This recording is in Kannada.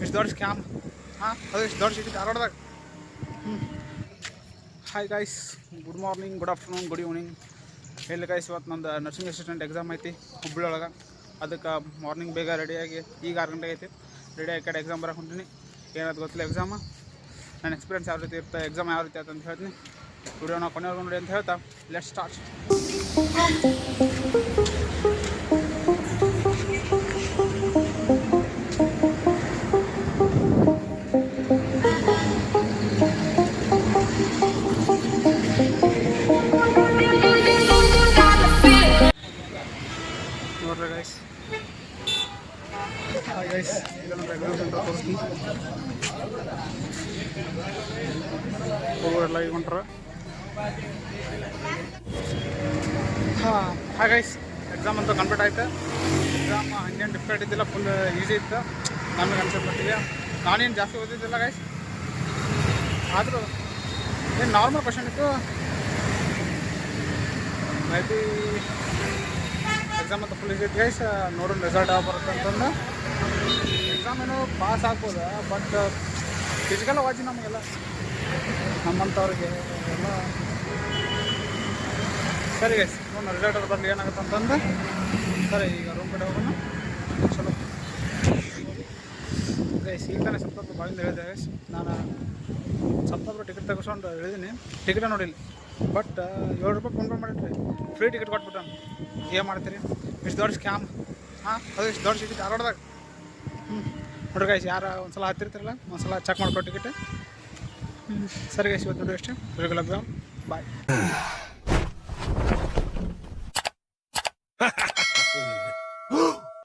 ಇಷ್ಟು ದೊಡ್ಡ ಸ್ಕ್ಯಾಮ್. ಹಾಂ, ಅದು ಇಷ್ಟು ದೊಡ್ಡ ಸಿಟಿ ಧಾರವಾಡದಾಗ. Hi guys, good morning, good afternoon, good evening. ಹೇಳಿ ಗೈಸ್, ಇವತ್ತು ನಂದು ನರ್ಸಿಂಗ್ ಅಸಿಸ್ಟೆಂಟ್ ಎಕ್ಸಾಮ್ ಐತಿ ಹುಬ್ಬಳ್ಳಿ ಒಳಗೆ. ಅದಕ್ಕೆ ಮಾರ್ನಿಂಗ್ ಬೇಗ ರೆಡಿಯಾಗಿ ಈಗ 6 ಗಂಟೆಗೆ ಐತಿ. ರೆಡಿಯಾಗಿ ಕಡೆ ಎಕ್ಸಾಮ್ ಬರೋಕೆ ಹೊಂಟೀನಿ. ಏನಾದ್ರು ಗೊತ್ತಿಲ್ಲ ಎಕ್ಸಾಮ. ನನ್ನ ಎಕ್ಸ್ಪೀರಿಯನ್ಸ್ ಯಾವ ರೀತಿ ಇರುತ್ತೆ, ಎಕ್ಸಾಮ್ ಯಾವ ರೀತಿ ಆಯ್ತು ಅಂತ ಹೇಳ್ತೀನಿ. ವಿಡಿಯೋನ ಕೊನೆವರೆಗೂ ನೋಡಿ ಅಂತ ಹೇಳ್ತಾ ಲೆಟ್ಸ್ ಸ್ಟಾರ್ಟ್. ನೋಡ್ರಿ ಗೈಸ್, ಹಾಯ್ ಗೈಸ್, ಈಗ ನಮ್ಮ ಎಕ್ಸಾಮ್ ಸೆಂಟರ್ ತೋರಿಸ್ತೀನಿ. ಹೋಗೋರೆಲ್ಲ ಈಗ ಹೊಂಟ್ರ. ಹಾಯ್ ಗೈಸ್, ಎಕ್ಸಾಮ್ ಅಂತೂ ಕಂಪ್ಲೀಟ್ ಆಯ್ತು. ಎಕ್ಸಾಮ್ ಹಂಗೇನು ಡಿಫಿಕಲ್ಟ್ ಇದ್ದಿಲ್ಲ, ಫುಲ್ ಈಸಿ ಇತ್ತು ನಮಗೆ ಅನ್ಸೋದು ಮಟ್ಟಿಗೆ. ನಾನೇನು ಜಾಸ್ತಿ ಓದಿದ್ದಿಲ್ಲ ಗೈಸ್, ಆದರೂ ಏನು ನಾರ್ಮಲ್ ಕ್ವಶನ್ ಇತ್ತು. ಮೇ ಬಿ ಎಕ್ಸಾಮ್ ಅಂತ ಫುಲ್ ಈಸಿ ಇತ್ತು ಗೈಸ್. ನೋಡೋಣ ರಿಸಲ್ಟ್ ಯಾವ ಬರುತ್ತೆ ಅಂತಂದು. ಎಕ್ಸಾಮ್ ಏನೋ ಪಾಸ್ ಆಗ್ಬೋದ, ಬಟ್ ಫಿಸಿಕಲ್ ವಾಚಿ ನಮಗೆಲ್ಲ ನಮ್ಮಂಥವ್ರಿಗೆ ಎಲ್ಲ ಸರಿ ಗೈಸ್. ನೋಡೋಣ ರಿಸಲ್ಟ್ ಅವ್ರು ಬರಲಿ ಏನಾಗುತ್ತೆ ಅಂತಂದು. ಸರಿ, ಈಗ ರೂಮ್ ಕಡೆ ಹೋಗೋಣ. ಚಲೋ ಗೈಸ್, ಈಗ ತಾನೇ ಸಪ್ತಪ್ಪ ಬಾಗಿಂದ ಹೇಳಿದೆ ಗೈಸ್. ನಾನು ಸಪ್ತಪ್ಪ ಟಿಕೆಟ್ ತೆಗೆಸ್ಕೊಂಡು ಹೇಳಿದ್ದೀನಿ, ಟಿಕೆಟ ನೋಡಿಲ್ಲ. ಬಟ್ 7 ರೂಪಾಯಿ ಫೋನ್ಪೇ ಮಾಡಿಟ್ರಿ, ಫ್ರೀ ಟಿಕೆಟ್ ಕೊಟ್ಬಿಟ್ಟು ಏನು ಮಾಡ್ತೀರಿ? ಇಷ್ಟು ದೊಡ್ಡ ಸ್ಕ್ಯಾಮ್. ಹಾಂ, ಅದು ಇಷ್ಟು ದೊಡ್ಡ ಸಿಟಿ ಧಾರವಾಡದಾಗ. ನೋಡ್ರಿ ಗೈಸ್, ಯಾರು ಒಂದ್ಸಲ ಹತ್ತಿರ್ತಿರಲ್ಲ, ಒಂದ್ಸಲ ಚೆಕ್ ಮಾಡ್ಕೊ ಟಿಕೆಟ್. ಸರಿ ಗೈಸ್, ಇವತ್ತು ನೋಡಿ ಅಷ್ಟೇ. ಬಾಯ್.